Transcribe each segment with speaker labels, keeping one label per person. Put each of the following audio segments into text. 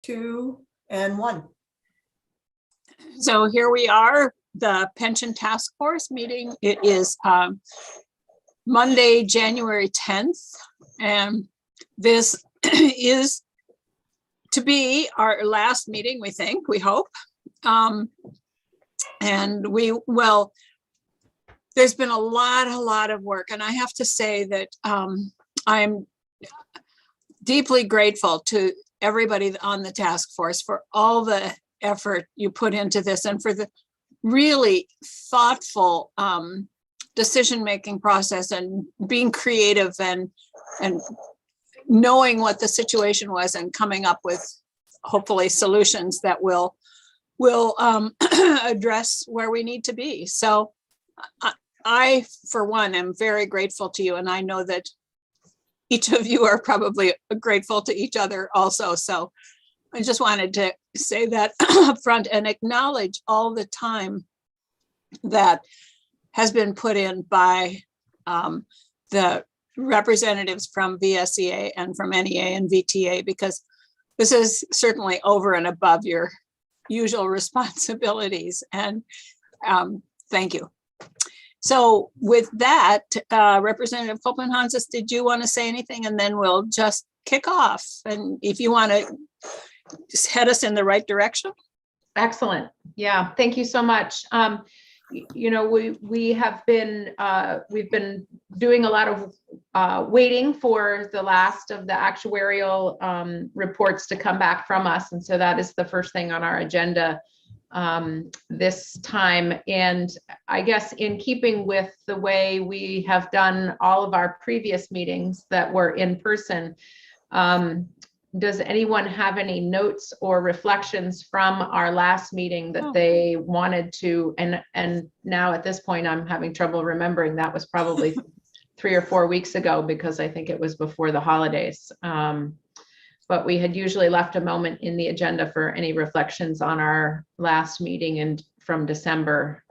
Speaker 1: 2, and 1.
Speaker 2: So here we are, the Pension Task Force meeting. It is Monday, January 10th, and this is to be our last meeting, we hope. And there's been a lot of work, and I have to say that I'm deeply grateful to everybody on the task force for all the effort you put into this and for the really thoughtful decision-making process and being creative and knowing what the situation was and coming up with hopefully solutions that will address where we need to be. So I, for one, am very grateful to you, and I know that each of you are probably grateful to each other also. So I just wanted to say that up front and acknowledge all the time that has been put in by the representatives from VSEA and from NEA and VTA, because this is certainly over and above your usual responsibilities. And thank you. So with that, Representative Copeland-Hanzas, did you want to say anything? And then we'll just kick off. And if you want to just head us in the right direction.
Speaker 3: Excellent. Yeah, thank you so much. You know, we have been we've been doing a lot of waiting for the last of the actuarial reports to come back from us, and so that is the first thing on our agenda this time. And I guess in keeping with the way we have done all of our previous meetings that were in person, does anyone have any notes or reflections from our last meeting that they wanted to, and now at this point, I'm having trouble remembering, that was probably 3 or 4 weeks ago, because I think it was before the holidays. But we had usually left a moment in the agenda for any reflections on our last meeting and from December.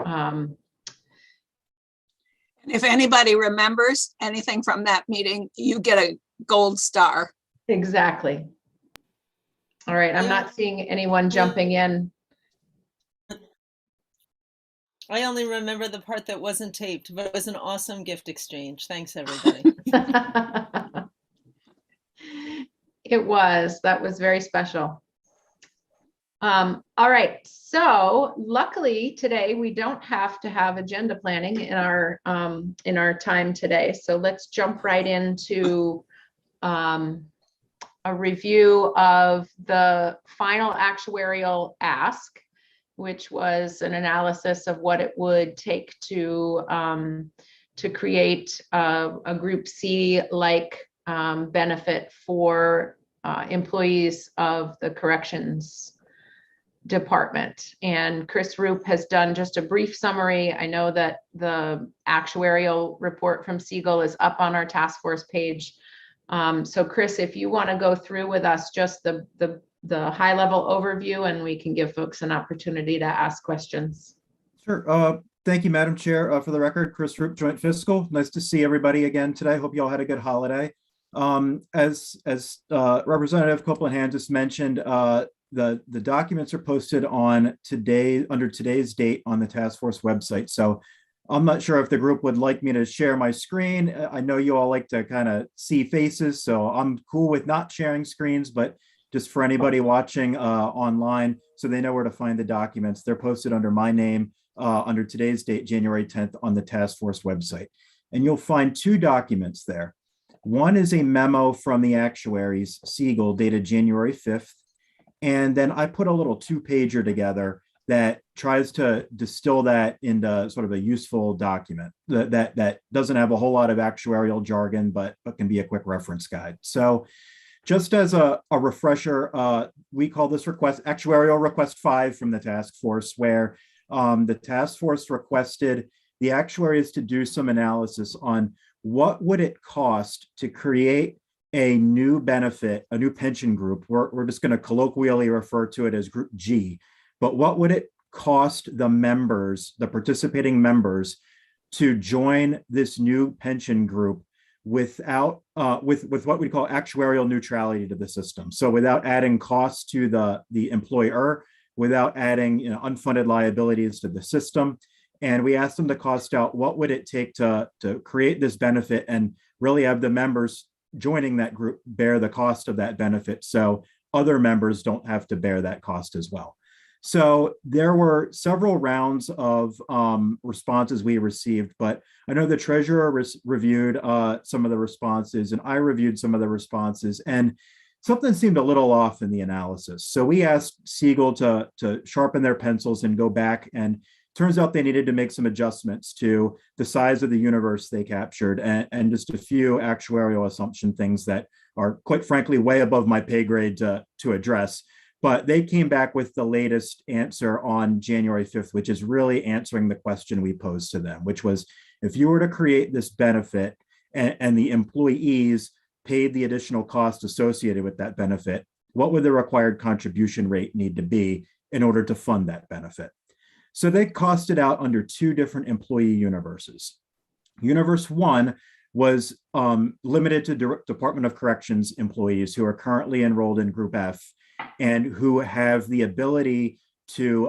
Speaker 2: If anybody remembers anything from that meeting, you get a gold star.
Speaker 3: Exactly. All right, I'm not seeing anyone jumping in.
Speaker 4: I only remember the part that wasn't taped, but it was an awesome gift exchange. Thanks, everybody.
Speaker 3: That was very special. All right, so luckily today we don't have to have agenda planning in our time today. So let's jump right into a review of the final actuarial ask, which was an analysis of what it would take to create a Group C like benefit for employees of the corrections department. And Chris Roop has done just a brief summary. I know that the actuarial report from Siegel is up on our task force page. So Chris, if you want to go through with us just the high level overview, and we can give folks an opportunity to ask questions.
Speaker 5: Sure. Thank you, Madam Chair. For the record, Chris Roop, Joint Fiscal. Nice to see everybody again today. Hope you all had a good holiday. As Representative Copeland-Hanzas mentioned, the documents are posted on under today's date on the task force website. So I'm not sure if the group would like me to share my screen. I know you all like to kind of see faces, so I'm cool with not sharing screens, but just for anybody watching online, so they know where to find the documents. They're posted under my name under today's date, January 10th, on the task force website. And you'll find 2 documents there. One is a memo from the actuaries, Siegel, dated January 5th. And then I put a little 2-pager together that tries to distill that into sort of a useful document that doesn't have a whole lot of actuarial jargon, but can be a quick reference guide. So just as a refresher, we call this request Actuarial Request 5 from the task force, where the task force requested the actuaries to do some analysis on what would it cost to create a new benefit, a new pension group. We're just going to colloquially refer to it as Group G. But what would it cost the members, the participating members, to join this new pension group without with what we call actuarial neutrality to the system. So without adding costs to the employer, without adding unfunded liabilities to the system. And we asked them to cost out what would it take to create this benefit and really have the members joining that group bear the cost of that benefit, so other members don't have to bear that cost as well. So there were several rounds of responses we received, but I know the treasurer reviewed some of the responses, and I reviewed some of the responses, and something seemed a little off in the analysis. So we asked Siegel to sharpen their pencils and go back, and turns out they needed to make some adjustments to the size of the universe they captured and just a few actuarial assumption things that are, quite frankly, way above my pay grade to address. But they came back with the latest answer on January 5th, which is really answering the question we posed to them, which was, if you were to create this benefit and the employees paid the additional cost associated with that benefit, what would the required contribution rate need to be in order to fund that benefit? So they costed out under two different employee universes. Universe one was limited to Department of Corrections employees who are currently enrolled in Group F and who have the ability to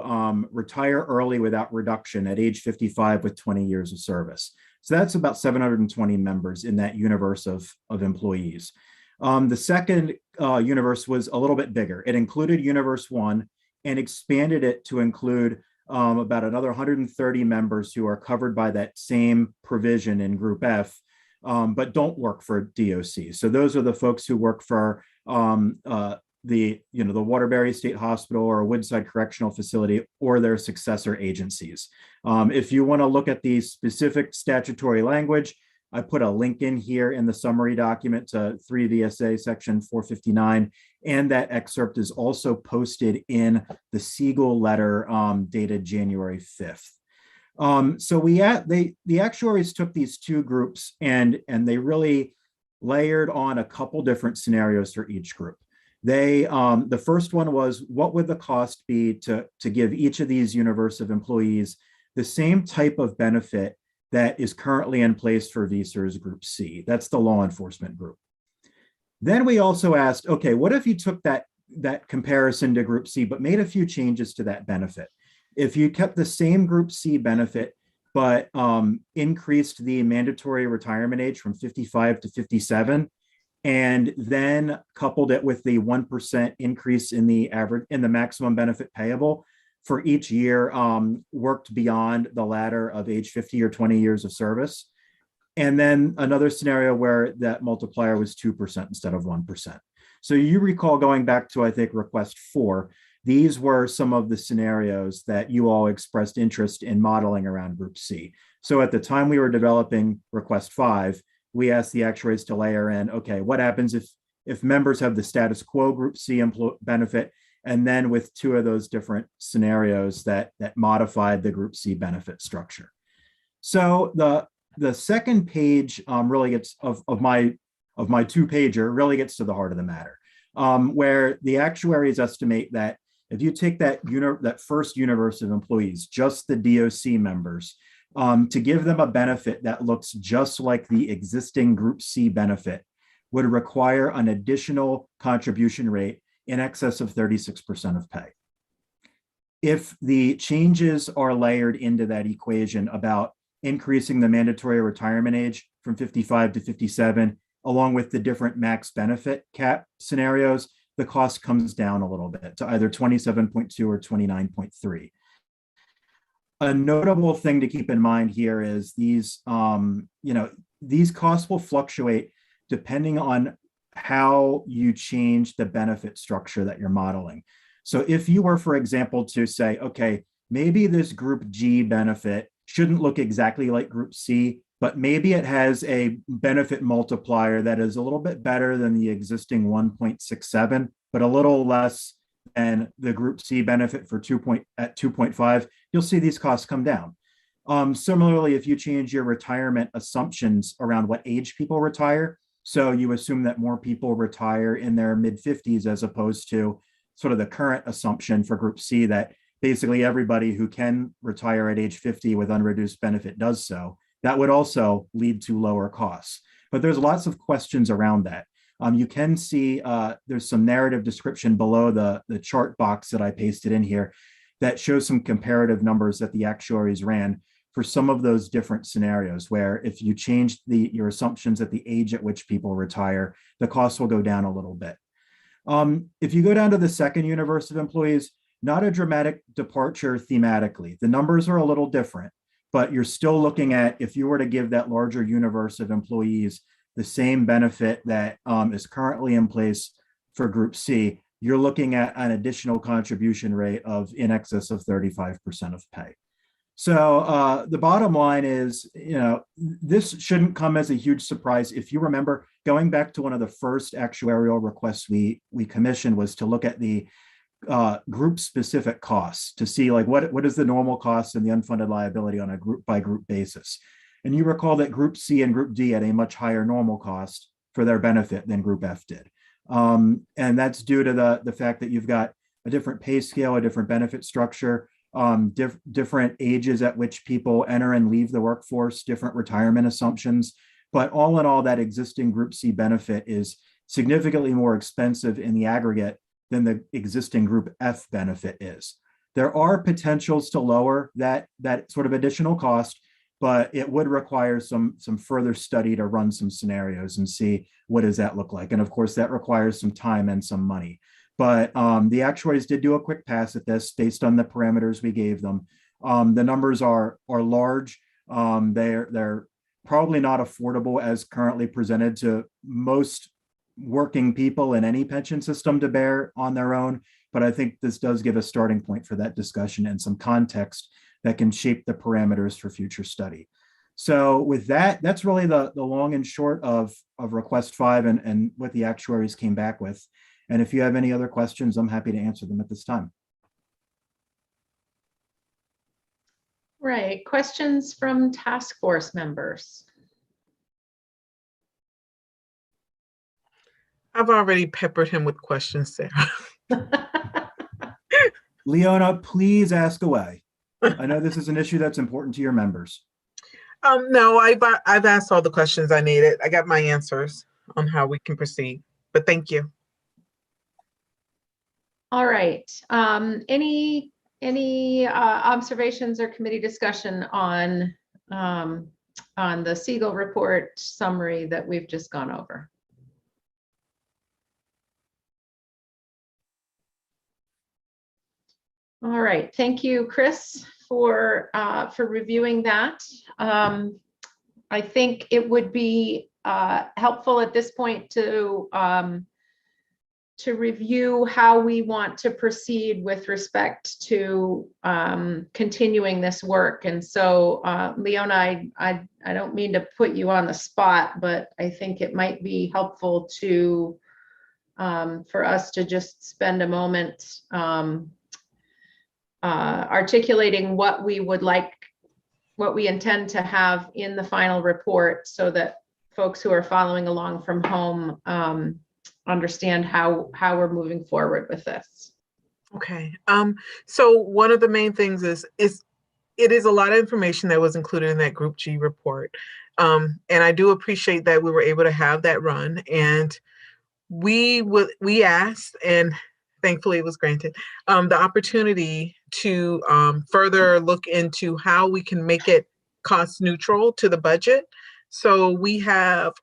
Speaker 5: retire early without reduction at age 55 with 20 years of service. So that's about 720 members in that universe of employees. The second universe was a little bit bigger. It included Universe 1 and expanded it to include about another 130 members who are covered by that same provision in Group F, but don't work for DOC. So those are the folks who work for the Waterbury State Hospital or Woodside Correctional Facility or their successor agencies. If you want to look at the specific statutory language, I put a link in here in the summary document to 3 VSA section 459, and that excerpt is also posted in the Siegel letter dated January 5th. So the actuaries took these two groups and they really layered on a couple different scenarios for each group. The first one was, what would the cost be to give each of these universe of employees the same type of benefit that is currently in place for VSERS Group C? That's the law enforcement group. Then we also asked, okay, what if you took that comparison to Group C, but made a few changes to that benefit? If you kept the same Group C benefit, but increased the mandatory retirement age from 55 to 57, and then coupled it with the 1% increase in the maximum benefit payable for each year worked beyond the ladder of age 50 or 20 years of service. And then another scenario where that multiplier was 2% instead of 1%. So you recall going back to, I think, request 4, these were some of the scenarios that you all expressed interest in modeling around Group C. So at the time we were developing request 5, we asked the actuaries to layer in, okay, what happens if members have the status quo Group C benefit, and then with 2 of those different scenarios that modified the Group C benefit structure. So the second page really gets of my 2-pager really gets to the heart of the matter, where the actuaries estimate that if you take that first universe of employees, just the DOC members, to give them a benefit that looks just like the existing Group C benefit would require an additional contribution rate in excess of 36% of pay. If the changes are layered into that equation about increasing the mandatory retirement age from 55 to 57, along with the different max benefit cap scenarios, the cost comes down a little bit to either 27.2 or 29.3. A notable thing to keep in mind here is these costs will fluctuate depending on how you change the benefit structure that you're modeling. So if you were, for example, to say, okay, maybe this Group G benefit shouldn't look exactly like Group C, but maybe it has a benefit multiplier that is a little bit better than the existing 1.67, but a little less than the Group C benefit for 2.5, you'll see these costs come down. Similarly, if you change your retirement assumptions around what age people retire, so you assume that more people retire in their mid-50s as opposed to sort of the current assumption for Group C that basically everybody who can retire at age 50 with unreduced benefit does so, that would also lead to lower costs. but there's lots of questions around that. You can see there's some narrative description below the chart box that I pasted in here that shows some comparative numbers that the actuaries ran for some of those different scenarios, where if you change your assumptions at the age at which people retire, the cost will go down a little bit. If you go down to the second universe of employees, not a dramatic departure thematically. The numbers are a little different, but you're still looking at, if you were to give that larger universe of employees the same benefit that is currently in place for Group C, you're looking at an additional contribution rate of in excess of 35% of pay. So the bottom line is, this shouldn't come as a huge surprise. If you remember, going back to one of the first actuarial requests we commissioned was to look at the group specific costs to see like what is the normal cost and the unfunded liability on a group by group basis. And you recall that Group C and Group D had a much higher normal cost for their benefit than Group F did. And that's due to the fact that you've got a different pay scale, a different benefit structure, different ages at which people enter and leave the workforce, different retirement assumptions. But all in all, that existing Group C benefit is significantly more expensive in the aggregate than the existing Group F benefit is. There are potentials to lower that sort of additional cost, but it would require some further study to run some scenarios and see what does that look like. And of course, that requires some time and some money. But the actuaries did do a quick pass at this based on the parameters we gave them. The numbers are large. They're probably not affordable as currently presented to most working people in any pension system to bear on their own. But I think this does give a starting point for that discussion and some context that can shape the parameters for future study. So with that, that's really the long and short of request 5 and what the actuaries came back with. And if you have any other questions, I'm happy to answer them at this time.
Speaker 3: Right, questions from task force members?
Speaker 6: I've already peppered him with questions, Sarah.
Speaker 5: Leona, please ask away. I know this is an issue that's important to your members.
Speaker 6: No, I've asked all the questions I needed. I got my answers on how we can proceed, but thank you.
Speaker 3: All right. Any observations or committee discussion on the Siegel report summary that we've just gone over? All right. Thank you, Chris, for reviewing that. I think it would be helpful at this point to review how we want to proceed with respect to continuing this work. And so, Leona, I don't mean to put you on the spot, but I think it might be helpful to for us to just spend a moment articulating what we would like, what we intend to have in the final report, so that folks who are following along from home understand how we're moving forward with this.
Speaker 6: Okay. So one of the main things is it is a lot of information that was included in that Group G report. And I do appreciate that we were able to have that run, and we asked, and thankfully it was granted, the opportunity to further look into how we can make it cost neutral to the budget. So we have,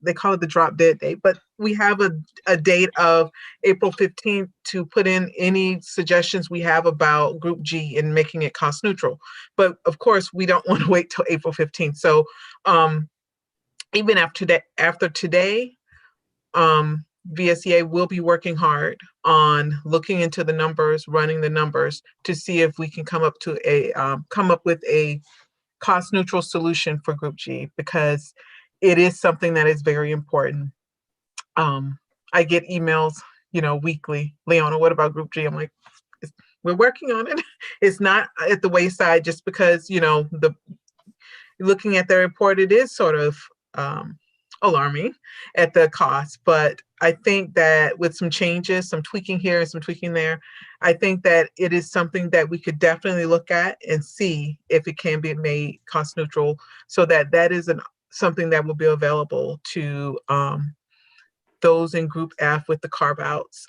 Speaker 6: they call it the drop dead date, but we have a date of April 15th to put in any suggestions we have about Group G and making it cost neutral. But of course, we don't want to wait till April 15th. So even after today, VSEA will be working hard on looking into the numbers, running the numbers to see if we can come up with a cost neutral solution for Group G, because it is something that is very important. I get emails, weekly. Leona, what about Group G? I'm like, we're working on it. It's not at the wayside just because, looking at the report, it is sort of alarming at the cost. But I think that with some changes, some tweaking here and some tweaking there, I think that it is something that we could definitely look at and see if it can be made cost neutral, so that is something that will be available to those in Group F with the carve-outs.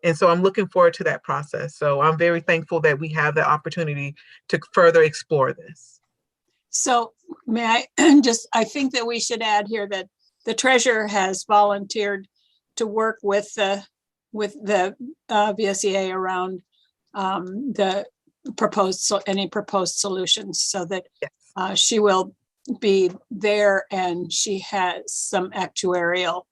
Speaker 6: And so I'm looking forward to that process. So I'm very thankful that we have the opportunity to further explore this.
Speaker 2: So may I I think that we should add here that the treasurer has volunteered to work with the VSEA around the any proposed solutions, so that
Speaker 6: Yes.
Speaker 2: she will be there, and she has some actuarial,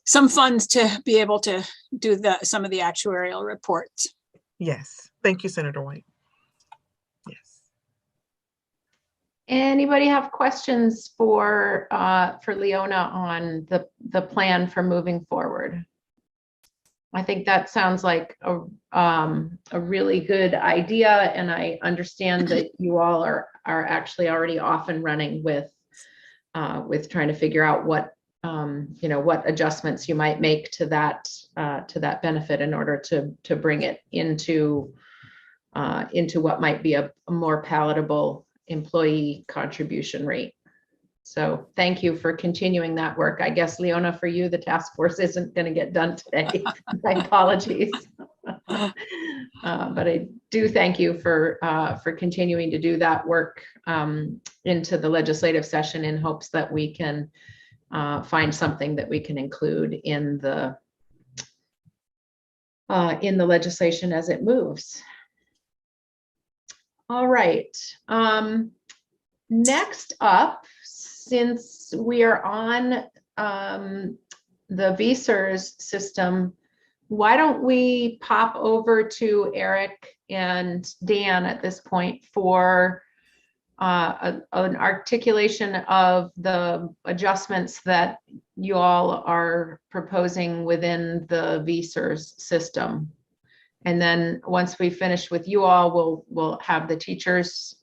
Speaker 2: some funds to be able to do some of the actuarial reports.
Speaker 6: Yes. Thank you, Senator White. Yes.
Speaker 3: Anybody have questions for Leona on the plan for moving forward? I think that sounds like a really good idea, and I understand that you all are actually already off and running with trying to figure out what what adjustments you might make to that benefit in order to bring it into what might be a more palatable employee contribution rate. So thank you for continuing that work. I guess, Leona, for you, the task force isn't going to get done today. My apologies. But I do thank you for continuing to do that work into the legislative session, in hopes that we can find something that we can include in the legislation as it moves. All right. Next up, since we are on the VSERS system, why don't we pop over to Eric and Dan at this point for an articulation of the adjustments that you all are proposing within the VSERS system. And then once we finish with you all, we'll have the teachers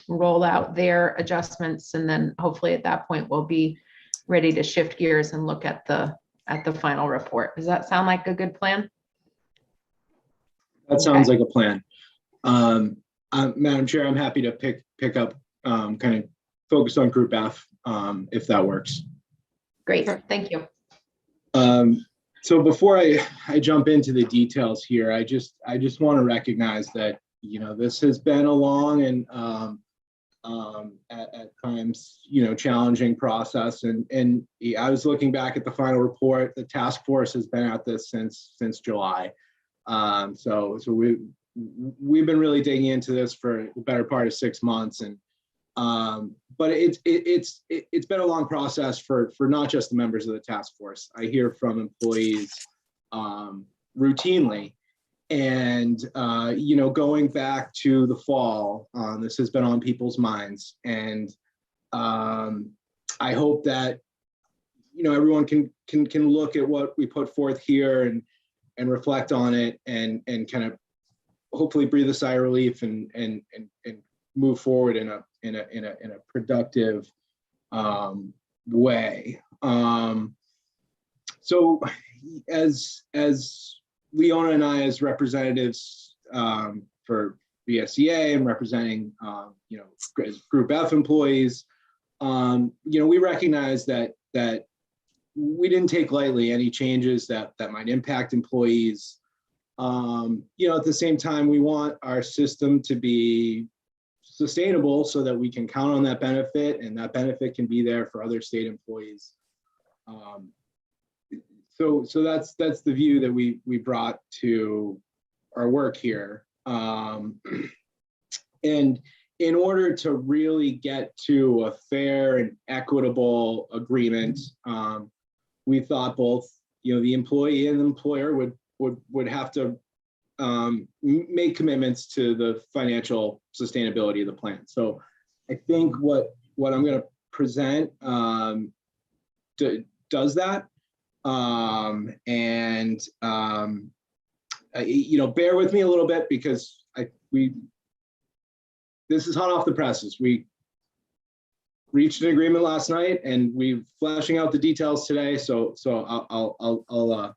Speaker 3: roll out their adjustments, and then hopefully at that point we'll be ready to shift gears and look at the final report. Does that sound like a good plan?
Speaker 7: That sounds like a plan. Madam Chair, I'm happy to pick up, kind of focus on Group F, if that works.
Speaker 3: Great, thank you.
Speaker 7: So before I jump into the details here, I just want to recognize that, this has been a long and at times, challenging process. And I was looking back at the final report. The task force has been at this since July. So we've been really digging into this for the better part of 6 months, and but it's been a long process for not just the members of the task force. I hear from employees routinely, and going back to the fall, this has been on people's minds, and I hope that everyone can look at what we put forth here and reflect on it, and kind of hopefully breathe a sigh of relief and move forward in a productive way. So as Leona and I, as representatives for VSEA and representing Group F employees, we recognize that we didn't take lightly any changes that might impact employees. At the same time, we want our system to be sustainable so that we can count on that benefit, and that benefit can be there for other state employees. So that's the view that we brought to our work here. And in order to really get to a fair and equitable agreement, we thought both the employee and the employer would have to make commitments to the financial sustainability of the plan. So I think what I'm going to present does that. Bear with me a little bit, because this is hot off the presses. We reached an agreement last night, and we're fleshing out the details today. So I'll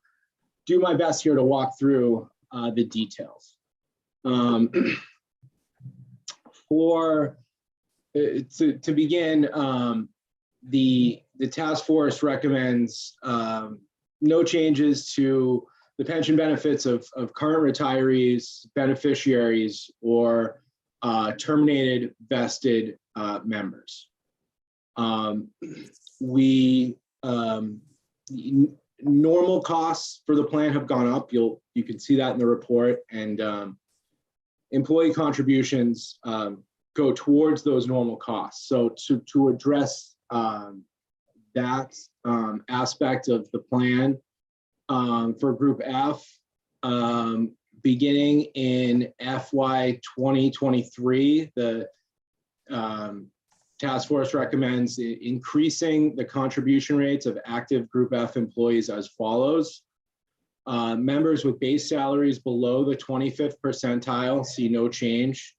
Speaker 7: do my best here to walk through the details. For to begin, the task force recommends no changes to the pension benefits of current retirees, beneficiaries, or terminated vested members. Normal costs for the plan have gone up. You can see that in the report, and employee contributions go towards those normal costs. So to address that aspect of the plan for Group F, beginning in FY 2023, the task force recommends increasing the contribution rates of active Group F employees as follows. Members with base salaries below the 25th percentile see no change.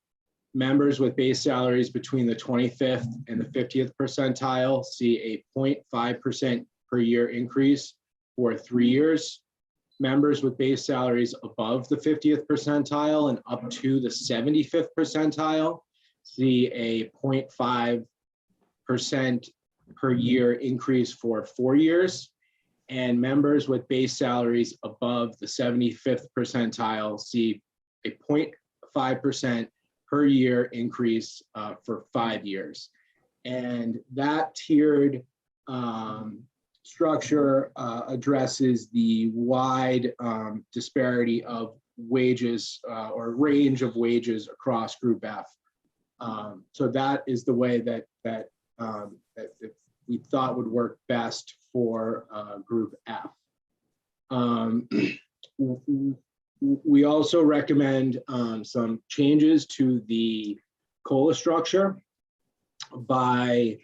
Speaker 7: Members with base salaries between the 25th and the 50th percentile see a 0.5% per year increase for 3 years. Members with base salaries above the 50th percentile and up to the 75th percentile see a 0.5% per year increase for 4 years. And members with base salaries above the 75th percentile see a 0.5% per year increase for 5 years. And that tiered structure addresses the wide disparity of wages or range of wages across Group F. So that is the way that we thought would work best for Group F. We also recommend some changes to the COLA structure by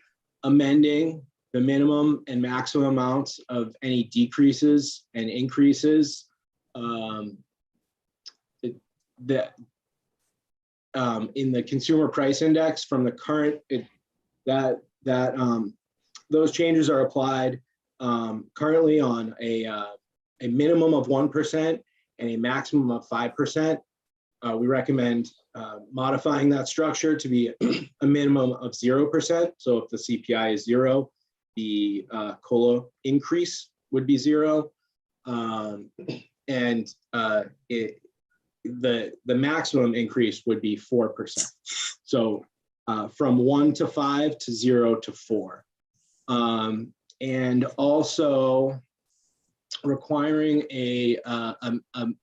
Speaker 7: amending the minimum and maximum amounts of any decreases and increases in the consumer price index from the current, those changes are applied currently on a minimum of 1% and a maximum of 5%. We recommend modifying that structure to be a minimum of 0%. So if the CPI is 0, the COLA increase would be 0. And the maximum increase would be 4%. So from 1 to 5 to 0 to 4. And also requiring a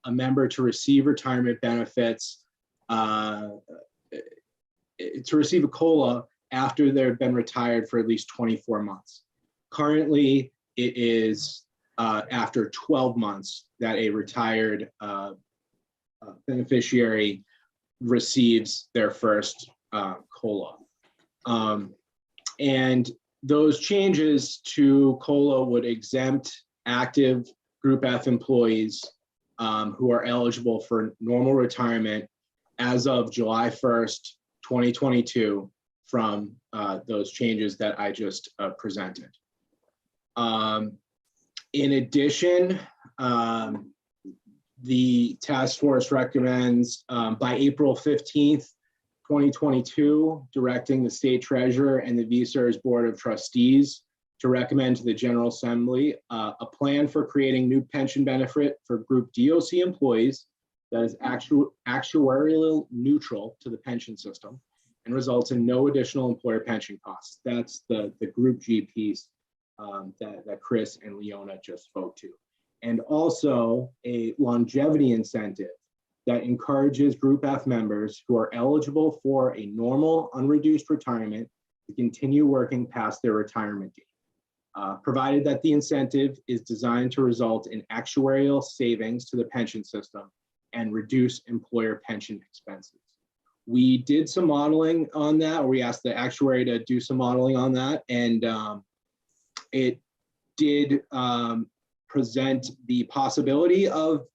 Speaker 7: member to receive retirement benefits, to receive a COLA after they've been retired for at least 24 months. Currently, it is after 12 months that a retired beneficiary receives their first COLA. And those changes to COLA would exempt active Group F employees who are eligible for normal retirement as of July 1st, 2022 from those changes that I just presented. In addition, the task force recommends by April 15th, 2022, directing the state treasurer and the VSERS Board of Trustees to recommend to the General Assembly a plan for creating new pension benefit for Group DOC employees that is actuarially neutral to the pension system and results in no additional employer pension costs. That's the Group G piece that Chris and Leona just spoke to. And also a longevity incentive that encourages Group F members who are eligible for a normal unreduced retirement to continue working past their retirement date, provided that the incentive is designed to result in actuarial savings to the pension system and reduce employer pension expenses. We did some modeling on that, or we asked the actuary to do some modeling on that, and it did present the possibility of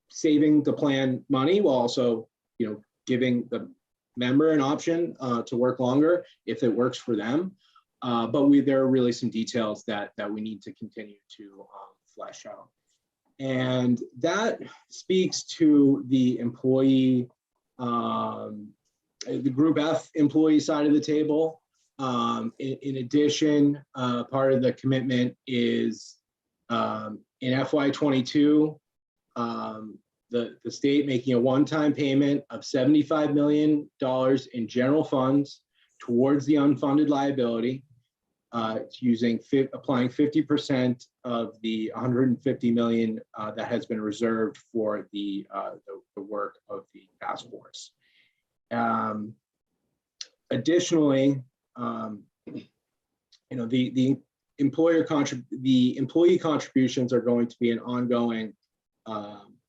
Speaker 7: saving the plan money while also, giving the member an option to work longer if it works for them. But there are really some details that we need to continue to flesh out. And that speaks to the employee the Group F employee side of the table. In addition, part of the commitment is in FY22, the state making a one-time payment of $75 million in general funds towards the unfunded liability, applying 50% of the $150 million that has been reserved for the work of the task force. Additionally, the employee contributions are going to be an ongoing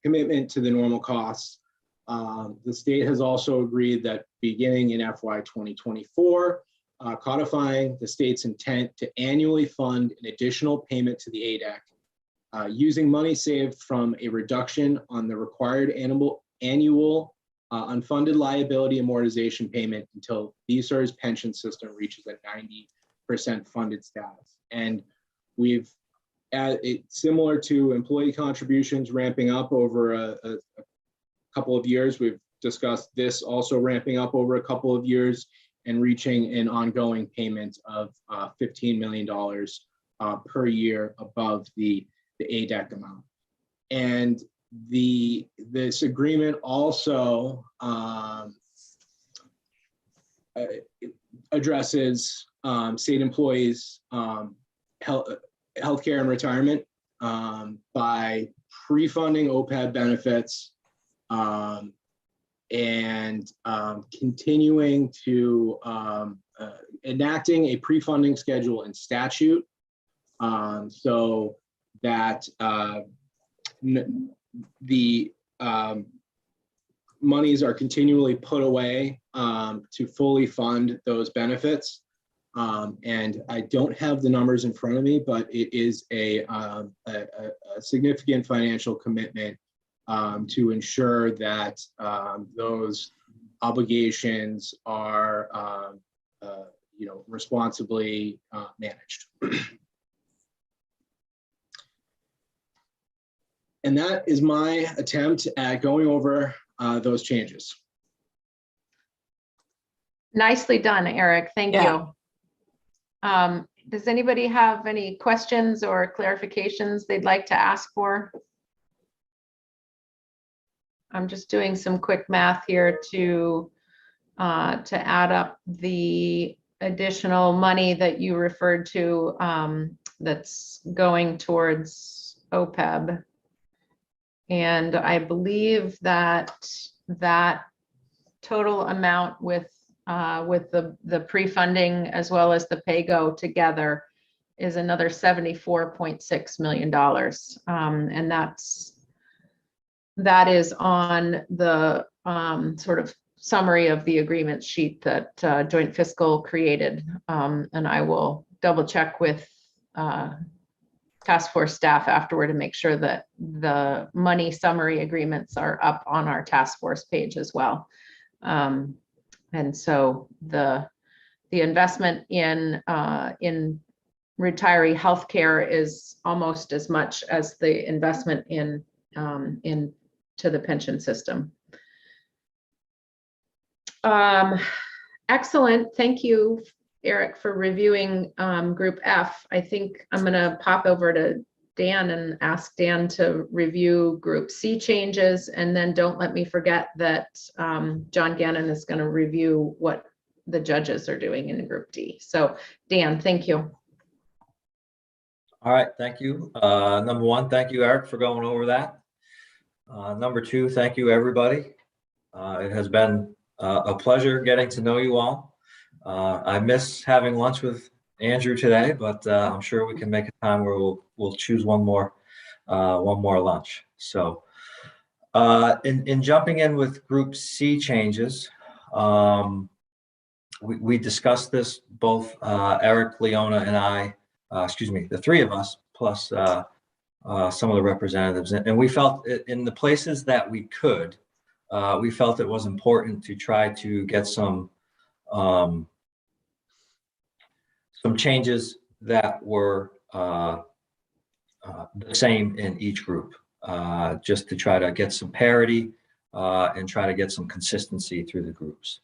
Speaker 7: commitment to the normal costs. The state has also agreed that beginning in FY 2024, codifying the state's intent to annually fund an additional payment to the ADEC using money saved from a reduction on the required annual unfunded liability amortization payment until VSER's pension system reaches a 90% funded status. And we've similar to employee contributions ramping up over a couple of years, we've discussed this also ramping up over a couple of years and reaching an ongoing payment of $15 million per year above the ADEC amount. And this agreement also addresses state employees' healthcare and retirement by pre-funding OPEB benefits and continuing to enacting a pre-funding schedule in statute so that the monies are continually put away to fully fund those benefits. And I don't have the numbers in front of me, but it is a significant financial commitment to ensure that those obligations are responsibly managed. And that is my attempt at going over those changes.
Speaker 3: Nicely done, Eric. Thank
Speaker 2: Yeah.
Speaker 3: you. Does anybody have any questions or clarifications they'd like to ask for? I'm just doing some quick math here to add up the additional money that you referred to that's going towards OPEB. And I believe that that total amount with the pre-funding as well as the pay-go together is another $74.6 million. And that is on the sort of summary of the agreement sheet that Joint Fiscal created. And I will double check with task force staff afterward to make sure that the money summary agreements are up on our task force page as well. And so the investment in retiree healthcare is almost as much as the investment into the pension system. Excellent. Thank you, Eric, for reviewing Group F. I think I'm going to pop over to Dan and ask Dan to review Group C changes. And then don't let me forget that John Gannon is going to review what the judges are doing in Group D. So Dan, thank you.
Speaker 8: All right, thank you. Number one, thank you, Eric, for going over that. Number two, thank you, everybody. It has been a pleasure getting to know you all. I miss having lunch with Andrew today, but I'm sure we can make a time where we'll choose one more lunch. So in jumping in with Group C changes, we discussed this, both Eric, Leona, and I, the three of us, plus some of the representatives. And we felt in the places that we could, we felt it was important to try to get some changes that were the same in each group, just to try to get some parity and try to get some consistency through the groups.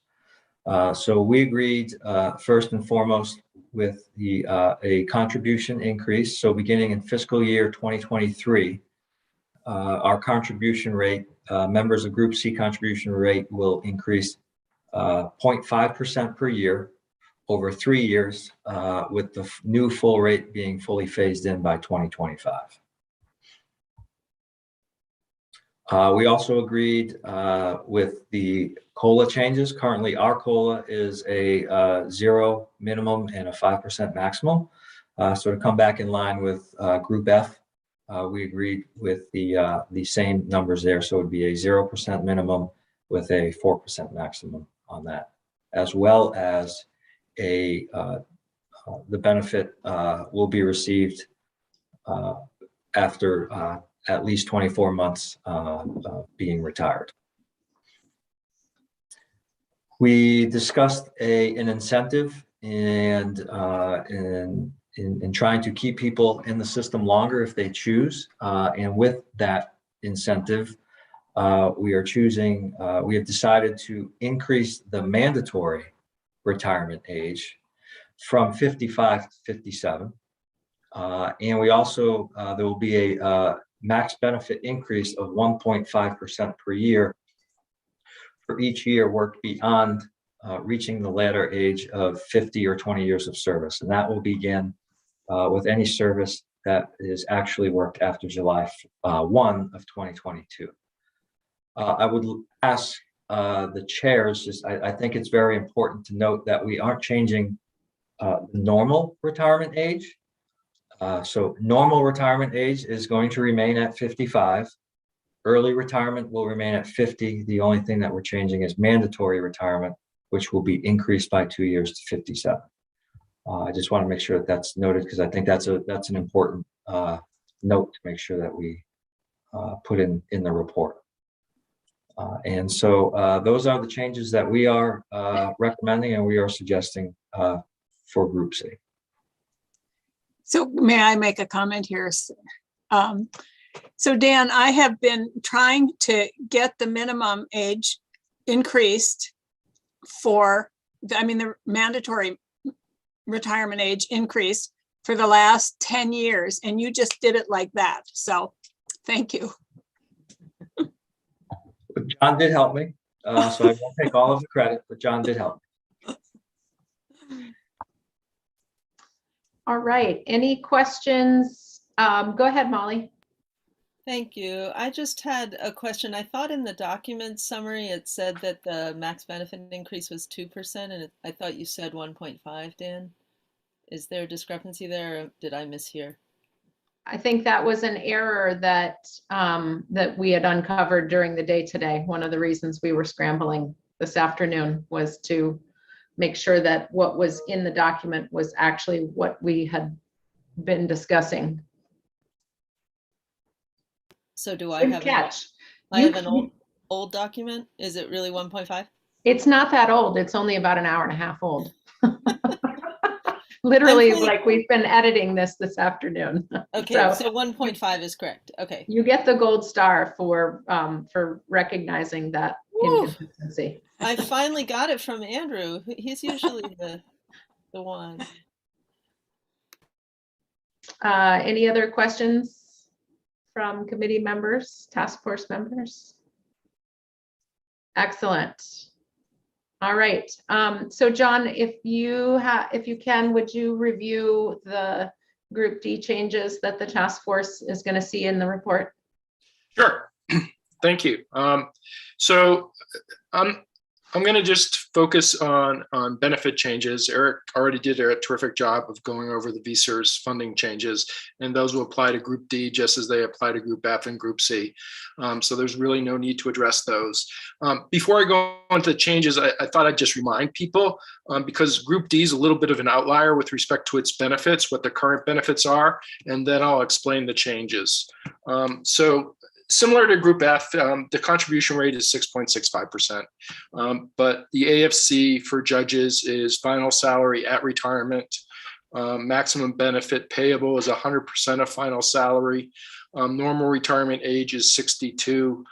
Speaker 8: So we agreed first and foremost with a contribution increase. So beginning in fiscal year 2023, our contribution rate, members of Group C contribution rate will increase 0.5% per year over 3 years, with the new full rate being fully phased in by 2025. We also agreed with the COLA changes. Currently, our COLA is a 0 minimum and a 5% maximum. So to come back in line with Group F, we agreed with the same numbers there. So it would be a 0% minimum with a 4% maximum on that, as well as the benefit will be received after at least 24 months being retired. We discussed an incentive and in trying to keep people in the system longer if they choose. And with that incentive, we have decided to increase the mandatory retirement age from 55 to 57. And we also, there will be a max benefit increase of 1.5% per year for each year worked beyond reaching the latter age of 50 or 20 years of service. And that will begin with any service that is actually worked after July 1 of 2022. I would ask the chairs, I think it's very important to note that we aren't changing normal retirement age. So normal retirement age is going to remain at 55. Early retirement will remain at 50. The only thing that we're changing is mandatory retirement, which will be increased by 2 years to 57. I just want to make sure that that's noted because I think that's an important note to make sure that we put in the report. And so those are the changes that we are recommending and we are suggesting for Group C.
Speaker 2: So may I make a comment here? So Dan, I have been trying to get the minimum age increased for, the mandatory retirement age increase for the last 10 years, and you just did it like that. So thank you.
Speaker 8: John did help me, so I won't take all of the credit, but John did help me.
Speaker 3: All right, any questions? Go ahead, Molly.
Speaker 4: Thank you. I just had a question. I thought in the document summary, it said that the max benefit increase was 2%, and I thought you said 1.5, Dan. Is there a discrepancy there, or did I mishear?
Speaker 3: I think that was an error that that we had uncovered during the day today. One of the reasons we were scrambling this afternoon was to make sure that what was in the document was actually what we had been discussing.
Speaker 4: So do I
Speaker 3: Good
Speaker 4: have
Speaker 3: catch.
Speaker 4: I have an old document? Is it really 1.5?
Speaker 3: It's not that old. It's only about an hour and a half old. Literally, like we've been editing this afternoon.
Speaker 4: Okay, so 1.5 is correct. Okay.
Speaker 3: You get the gold star for recognizing that inconsistency.
Speaker 4: I finally got it from Andrew. He's usually the one.
Speaker 3: Any other questions from committee members, task force members? Excellent. All right. So John, if you can, would you review the Group D changes that the task force is going to see in the report?
Speaker 9: Sure. Thank you. So I'm going to just focus on benefit changes. Eric already did a terrific job of going over the VSERS funding changes, and those will apply to Group D just as they apply to Group F and Group C. So there's really no need to address those. Before I go into the changes, I thought I'd just remind people, because Group D is a little bit of an outlier with respect to its benefits, what the current benefits are, and then I'll explain the changes. So similar to Group F, the contribution rate is 6.65%, but the AFC for judges is final salary at retirement. Maximum benefit payable is 100% of final salary. Normal retirement age is 62,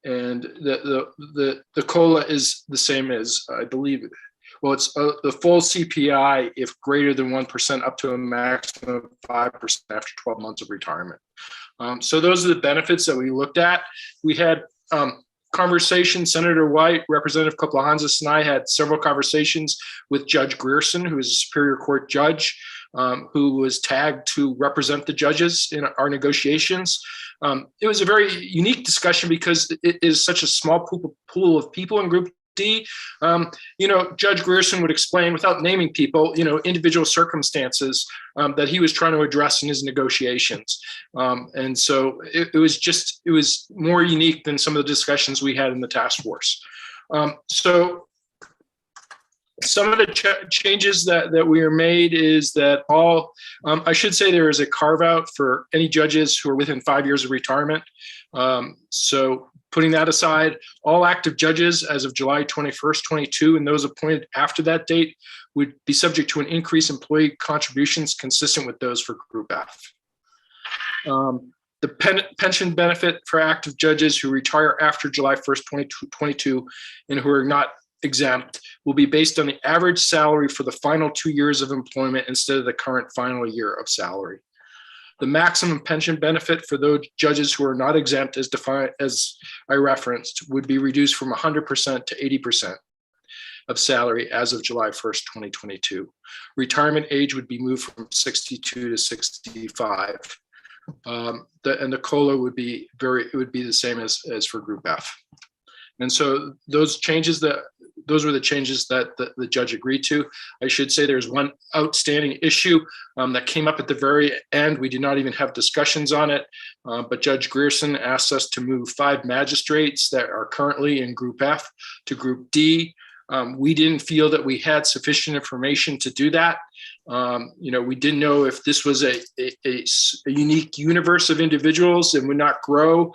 Speaker 9: and the COLA is the same as, I believe, well, it's the full CPI if greater than 1% up to a maximum of 5% after 12 months of retirement. So those are the benefits that we looked at. We had conversation, Senator White, Representative Koplahansis, and I had several conversations with Judge Grierson, who is a Superior Court judge, who was tagged to represent the judges in our negotiations. It was a very unique discussion because it is such a small pool of people in Group D. Judge Grierson would explain, without naming people, individual circumstances that he was trying to address in his negotiations. And so it was more unique than some of the discussions we had in the task force. So some of the changes that we are made is that I should say there is a carve out for any judges who are within 5 years of retirement. So putting that aside, all active judges as of July 21st, 22, and those appointed after that date would be subject to an increase in employee contributions consistent with those for Group F. The pension benefit for active judges who retire after July 1st, 2022, and who are not exempt will be based on the average salary for the final 2 years of employment instead of the current final year of salary. The maximum pension benefit for those judges who are not exempt, as defined as I referenced, would be reduced from 100% to 80% of salary as of July 1st, 2022. Retirement age would be moved from 62 to 65. And the COLA would be the same as for Group F. And so those were the changes that the judge agreed to. I should say there's one outstanding issue that came up at the very end. We did not even have discussions on it, but Judge Grierson asked us to move 5 magistrates that are currently in Group F to Group D. We didn't feel that we had sufficient information to do that. We didn't know if this was a unique universe of individuals and would not grow.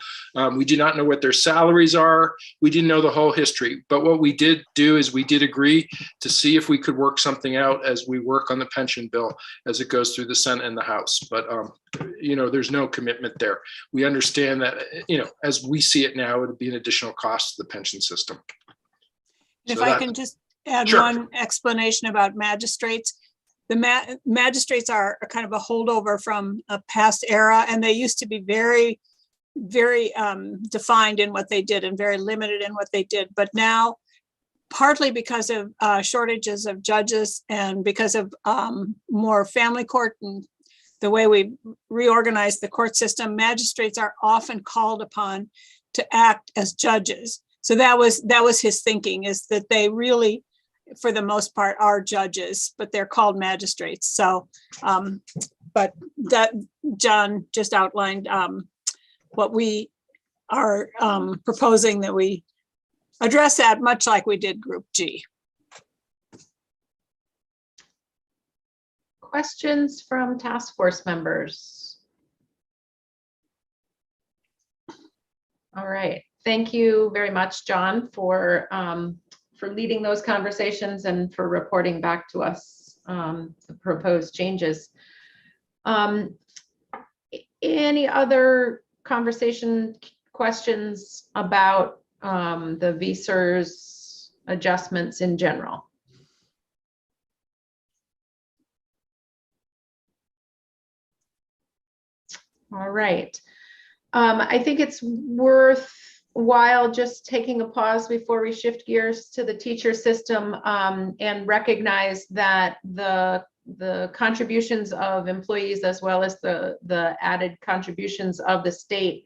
Speaker 9: We did not know what their salaries are. We didn't know the whole history. But what we did do is we did agree to see if we could work something out as we work on the pension bill as it goes through the Senate and the House. But, there's no commitment there. We understand that, as we see it now, it would be an additional cost to the pension system.
Speaker 2: If
Speaker 9: So
Speaker 2: I
Speaker 9: that-
Speaker 2: can just add
Speaker 9: Sure.
Speaker 2: one explanation about magistrates. The magistrates are a kind of a holdover from a past era, and they used to be very, very defined in what they did and very limited in what they did. But now, partly because of shortages of judges and because of more family court and the way we reorganize the court system, magistrates are often called upon to act as judges. So that was his thinking, is that they really, for the most part, are judges, but they're called magistrates. So, but that John just outlined what we are proposing, that we address that much like we did Group G.
Speaker 3: Questions from task force members? All right. Thank you very much, John, for leading those conversations and for reporting back to us the proposed changes. Any other questions about the VSERS adjustments in general? All right. I think it's worthwhile just taking a pause before we shift gears to the teacher system and recognize that the contributions of employees as well as the added contributions of the state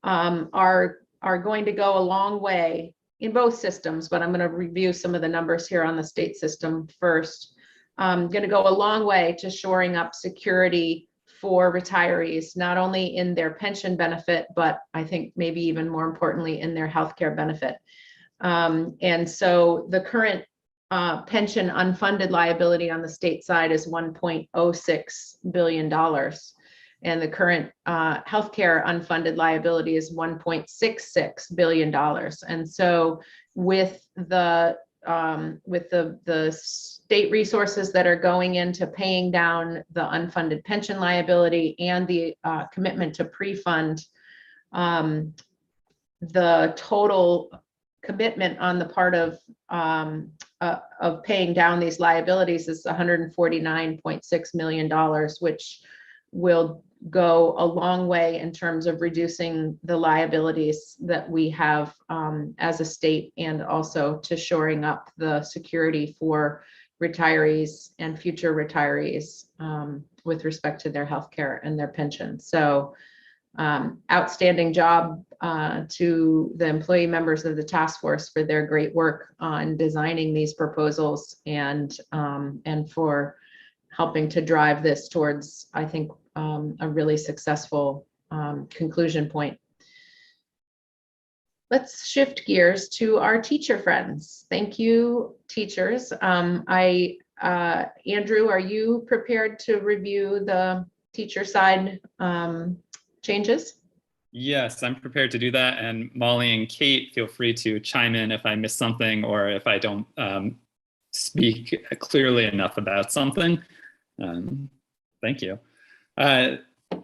Speaker 3: are going to go a long way in both systems, but I'm going to review some of the numbers here on the state system first. Going to go a long way to shoring up security for retirees, not only in their pension benefit, but I think maybe even more importantly in their healthcare benefit. And so the current pension unfunded liability on the state side is $1.06 billion. And the current healthcare unfunded liability is $1.66 billion. And so with the state resources that are going into paying down the unfunded pension liability and the commitment to pre-fund the total commitment on the part of paying down these liabilities is $149.6 million, which will go a long way in terms of reducing the liabilities that we have as a state, and also to shoring up the security for retirees and future retirees with respect to their health care and their pension. So outstanding job to the employee members of the task force for their great work on designing these proposals, and for helping to drive this towards, I think, a really successful conclusion point. Let's shift gears to our teacher friends. Thank you, teachers. Andrew, are you prepared to review the teacher side changes?
Speaker 10: Yes, I'm prepared to do that. And Molly and Kate, feel free to chime in if I miss something or if I don't speak clearly enough about something. Thank you.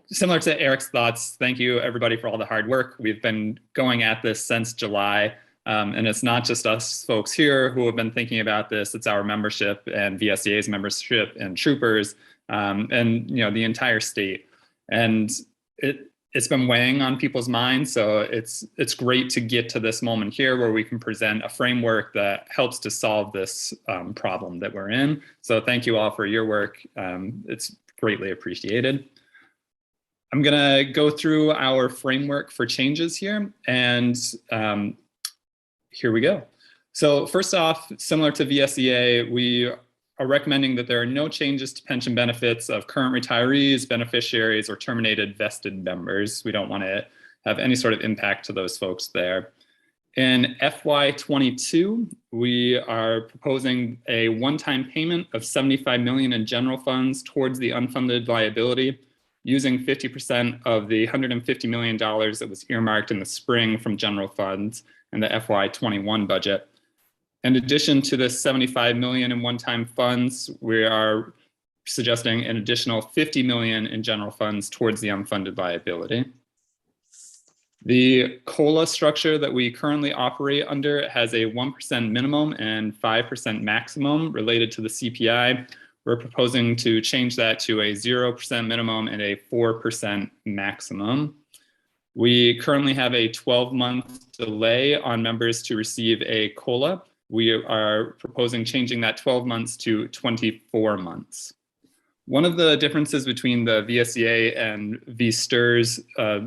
Speaker 10: Similar to Eric's thoughts, thank you everybody for all the hard work. We've been going at this since July, and it's not just us folks here who have been thinking about this. It's our membership and VSEA's membership and troopers, and the entire state. And it's been weighing on people's minds. So it's great to get to this moment here where we can present a framework that helps to solve this problem that we're in. So thank you all for your work. It's greatly appreciated. I'm gonna go through our framework for changes here, and here we go. So first off, similar to VSEA, we are recommending that there are no changes to pension benefits of current retirees, beneficiaries, or terminated vested members. We don't want to have any sort of impact to those folks there. In FY22, we are proposing a one-time payment of $75 million in general funds towards the unfunded liability, using 50% of the $150 million that was earmarked in the spring from general funds and the FY21 budget. In addition to the $75 million in one-time funds, we are suggesting an additional $50 million in general funds towards the unfunded liability. The COLA structure that we currently operate under has a 1% minimum and 5% maximum related to the CPI. We're proposing to change that to a 0% minimum and a 4% maximum. We currently have a 12-month delay on members to receive a COLA. We are proposing changing that 12 months to 24 months. One of the differences between the VSEA and VSTR's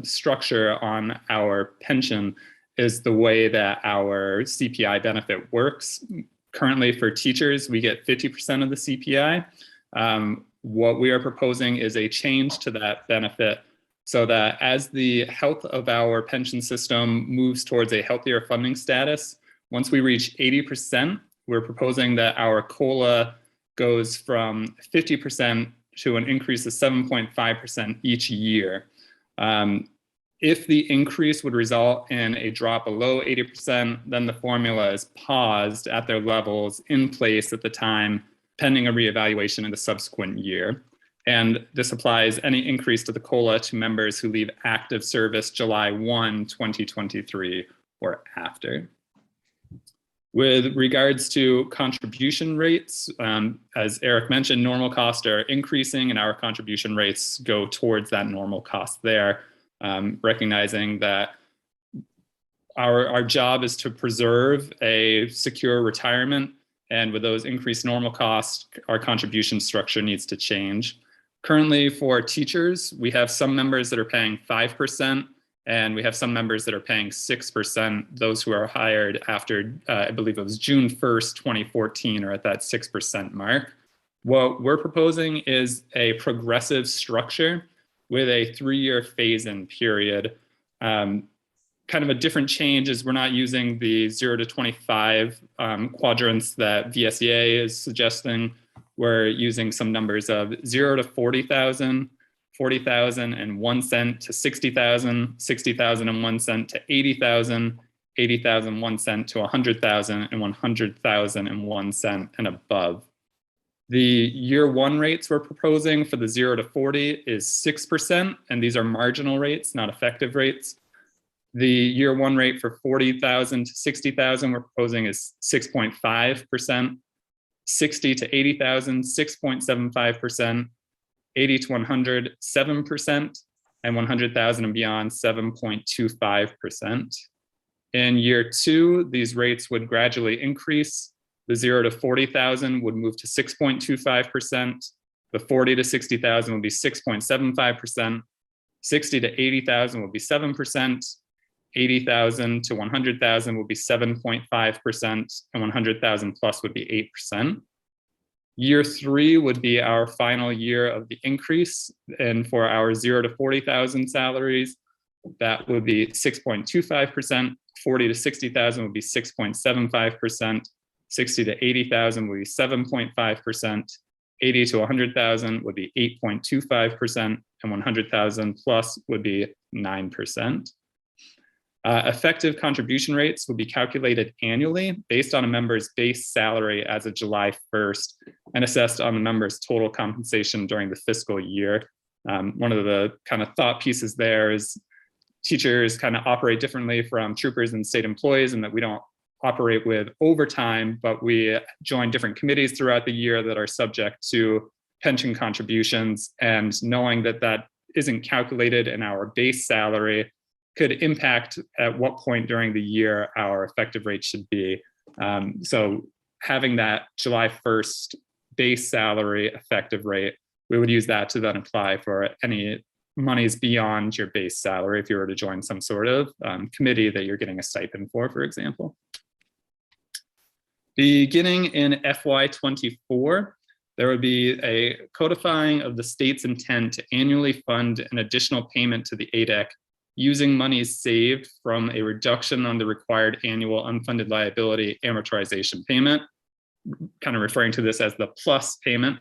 Speaker 10: structure on our pension is the way that our CPI benefit works. Currently for teachers, we get 50% of the CPI. What we are proposing is a change to that benefit so that as the health of our pension system moves towards a healthier funding status, once we reach 80%, we're proposing that our COLA goes from 50% to an increase of 7.5% each year. If the increase would result in a drop below 80%, then the formula is paused at their levels in place at the time, pending a reevaluation in the subsequent year. And this applies any increase to the COLA to members who leave active service July 1, 2023 or after. With regards to contribution rates, as Eric mentioned, normal costs are increasing and our contribution rates go towards that normal cost there, recognizing that our job is to preserve a secure retirement, and with those increased normal costs, our contribution structure needs to change. Currently for teachers, we have some members that are paying 5%, and we have some members that are paying 6%, those who are hired after, I believe it was June 1st, 2014, or at that 6% mark. What we're proposing is a progressive structure with a 3-year phase-in period. Kind of a different change is we're not using the 0 to 25 quadrants that VSEA is suggesting. We're using some numbers of 0 to 40,000, 40,001 cent to 60,000, 60,001 cent to 80,000, 80,001 cent to 100,000, and 100,001 cent and above. The year one rates we're proposing for the 0 to 40 is 6%, and these are marginal rates, not effective rates. The year one rate for 40,000 to 60,000 we're proposing is 6.5%, 60 to 80,000, 6.75%, 80 to 100, 7%, and 100,000 and beyond, 7.25%. In year two, these rates would gradually increase. The 0 to 40,000 would move to 6.25%. The 40 to 60,000 would be 6.75%. 60 to 80,000 would be 7%. 80,000 to 100,000 would be 7.5%, and 100,000 plus would be 8%. Year three would be our final year of the increase, and for our 0 to 40,000 salaries, that would be 6.25%. 40 to 60,000 would be 6.75%. 60 to 80,000 would be 7.5%. 80 to 100,000 would be 8.25%, and 100,000 plus would be 9%. Effective contribution rates will be calculated annually based on a member's base salary as of July 1st and assessed on the member's total compensation during the fiscal year. One of the kind of thought pieces there is teachers kind of operate differently from troopers and state employees, and that we don't operate with overtime, but we join different committees throughout the year that are subject to pension contributions, and knowing that that isn't calculated in our base salary could impact at what point during the year our effective rate should be. So having that July 1st base salary effective rate, we would use that to then apply for any monies beyond your base salary if you were to join some sort of committee that you're getting a stipend for example. Beginning in FY24, there would be a codifying of the state's intent to annually fund an additional payment to the ADEC using monies saved from a reduction on the required annual unfunded liability amortization payment, kind of referring to this as the plus payment,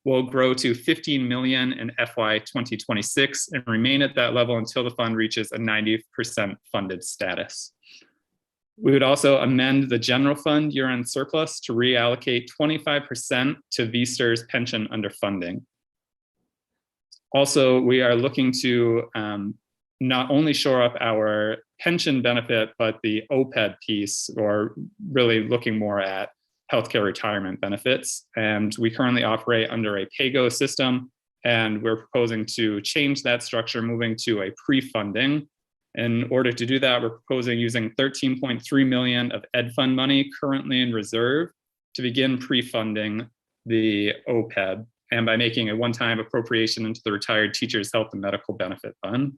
Speaker 10: will grow to 15 million in FY 2026 and remain at that level until the fund reaches a 90% funded status. We would also amend the general fund year-end surplus to reallocate 25% to VSTR's pension underfunding. Also, we are looking to not only shore up our pension benefit, but the OPEB piece, or really looking more at healthcare retirement benefits. And we currently operate under a PAYGO system, and we're proposing to change that structure, moving to a pre-funding. In order to do that, we're proposing using 13.3 million of Ed Fund money currently in reserve to begin pre-funding the OPEB, and by making a one-time appropriation into the Retired Teachers Health and Medical Benefit Fund.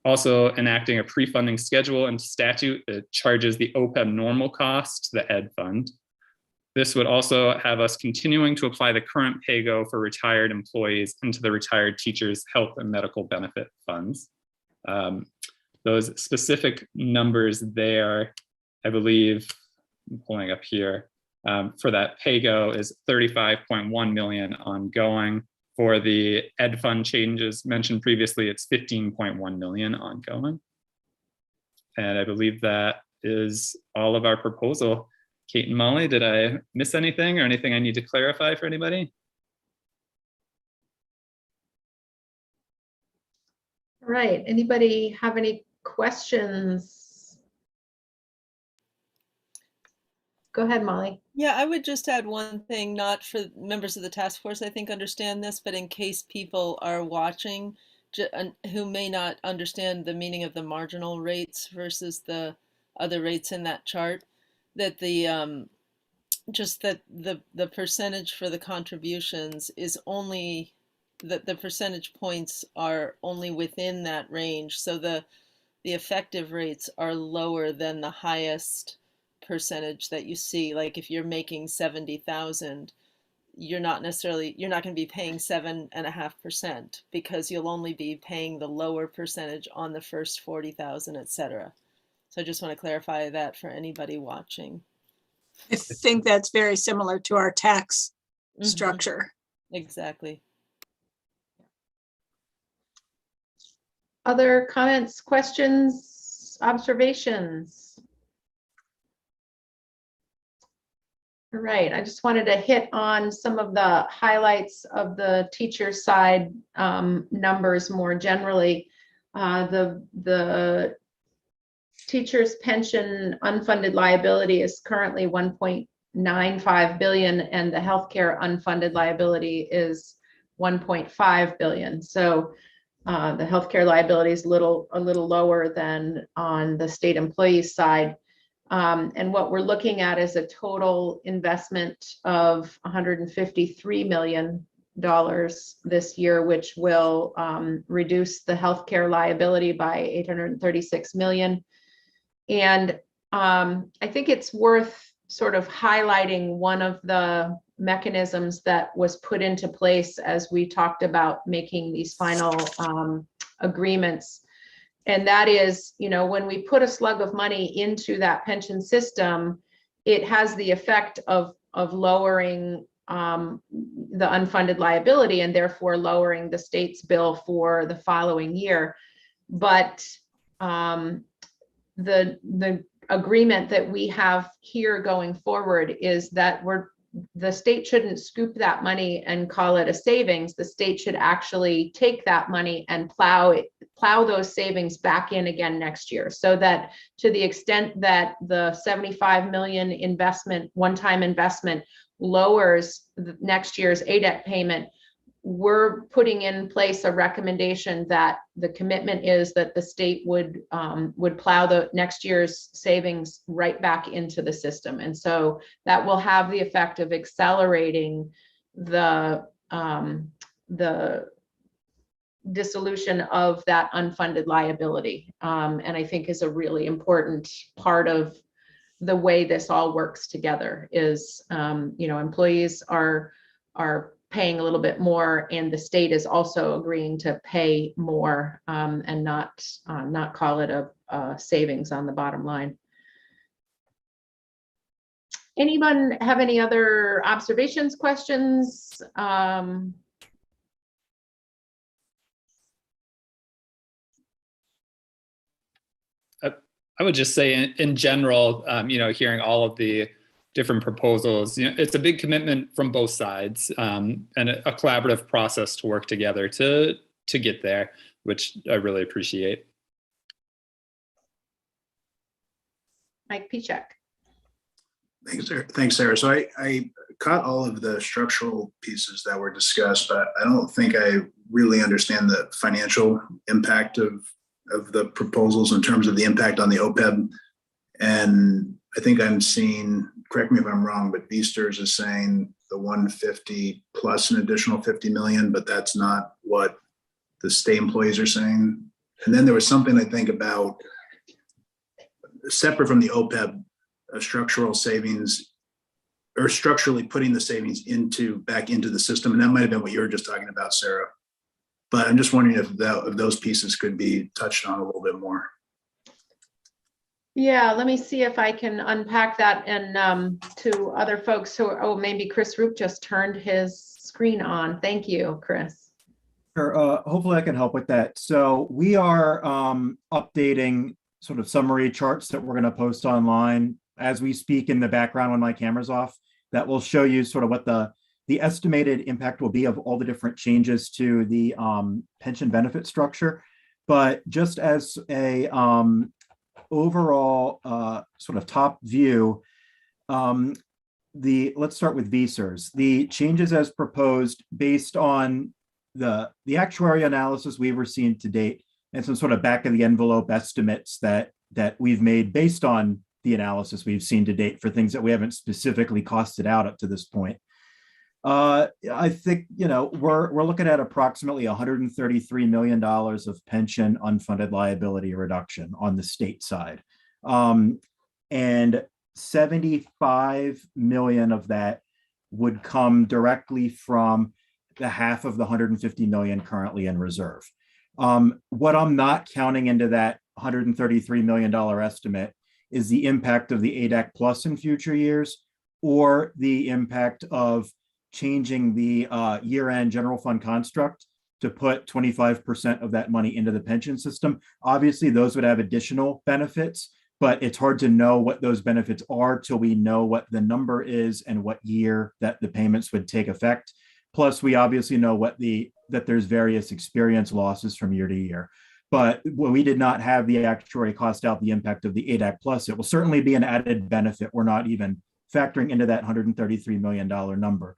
Speaker 10: Also enacting a pre-funding schedule into statute that charges the OPEB normal cost to the Ed Fund. This would also have us continuing to apply the current PAYGO for retired employees into the Retired Teachers Health and Medical Benefit Funds. Those specific numbers there, I believe, I'm pulling up here, for that PAYGO is 35.1 million ongoing. For the Ed Fund changes mentioned previously, it's 15.1 million ongoing. And I believe that is all of our proposal. Kate and Molly, did I miss anything or anything I need to clarify for anybody?
Speaker 3: All right, anybody have any questions? Go ahead, Molly.
Speaker 4: Yeah, I would just add one thing, not for members of the task force, I think, understand this, but in case people are watching who may not understand the meaning of the marginal rates versus the other rates in that chart, that the just that the percentage for the contributions is only that the percentage points are only within that range. So the effective rates are lower than the highest percentage that you see. Like if you're making 70,000, you're not going to be paying 7.5% because you'll only be paying the lower percentage on the first 40,000, etc. So I just want to clarify that for anybody watching.
Speaker 2: I think that's very similar to our tax structure.
Speaker 4: Exactly.
Speaker 3: Other comments, questions, observations? All right, I just wanted to hit on some of the highlights of the teacher side numbers more generally. The teachers' pension unfunded liability is currently 1.95 billion, and the healthcare unfunded liability is 1.5 billion. So the healthcare liability is a little lower than on the state employees side. And what we're looking at is a total investment of $153 million this year, which will reduce the healthcare liability by $836 million. And I think it's worth sort of highlighting one of the mechanisms that was put into place as we talked about making these final agreements. And that is, you know, when we put a slug of money into that pension system, it has the effect of lowering the unfunded liability and therefore lowering the state's bill for the following year. But the agreement that we have here going forward is that the state shouldn't scoop that money and call it a savings. The state should actually take that money and plow those savings back in again next year, so that to the extent that the 75 million investment, one-time investment, lowers next year's ADEC payment, we're putting in place a recommendation that the commitment is that the state would plow the next year's savings right back into the system. And so that will have the effect of accelerating the dissolution of that unfunded liability. And I think is a really important part of the way this all works together is, you know, employees are paying a little bit more, and the state is also agreeing to pay more and not call it a savings on the bottom line. Anyone have any other observations, questions?
Speaker 10: I would just say in general, you know, hearing all of the different proposals, you know, it's a big commitment from both sides and a collaborative process to work together to get there, which I really appreciate.
Speaker 3: Mike Pichek.
Speaker 11: Thanks, Sarah. So I caught all of the structural pieces that were discussed, but I don't think I really understand the financial impact of the proposals in terms of the impact on the OPEB. And I think I'm seeing, correct me if I'm wrong, but Beasters is saying the 150 plus an additional 50 million, but that's not what the state employees are saying. And then there was something I think about separate from the OPEB, structural savings, or structurally putting the savings back into the system. And that might've been what you were just talking about, Sarah. But I'm just wondering if those pieces could be touched on a little bit more.
Speaker 3: Yeah, let me see if I can unpack that and to other folks who, oh, maybe Chris Roop just turned his screen on. Thank you, Chris.
Speaker 5: Sure. Hopefully I can help with that. So we are updating sort of summary charts that we're going to post online as we speak in the background when my camera's off, that will show you sort of what the estimated impact will be of all the different changes to the pension benefit structure. But just as a overall sort of top view, let's start with VSERS. The changes as proposed based on the actuary analysis we've received to date and some sort of back of the envelope estimates that we've made based on the analysis we've seen to date for things that we haven't specifically costed out up to this point. I think, you know, we're looking at approximately $133 million of pension unfunded liability reduction on the state side. And 75 million of that would come directly from the half of the 150 million currently in reserve. What I'm not counting into that $133 million estimate is the impact of the ADAC Plus in future years, or the impact of changing the year-end general fund construct to put 25% of that money into the pension system. Obviously, those would have additional benefits, but it's hard to know what those benefits are till we know what the number is and what year that the payments would take effect. Plus, we obviously know that there's various experience losses from year to year. but we did not have the actuary cost out the impact of the ADAC plus. It will certainly be an added benefit. We're not even factoring into that $133 million number.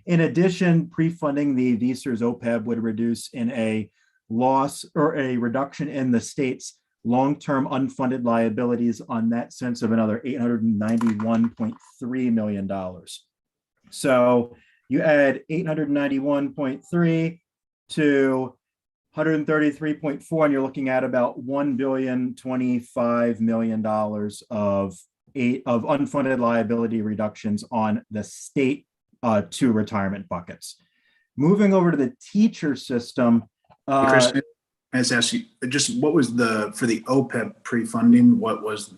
Speaker 5: In addition, pre-funding the VSERS OPEB would reduce in a loss or a reduction in the state's long-term unfunded liabilities on that sense of another $891.3 million. So you add 891.3 to 133.4, and you're looking at about $1,025 million of unfunded liability reductions on the state two retirement buckets. Moving over to the teacher system.
Speaker 11: Chris, I just ask you, just what was for the OPEB pre-funding, what's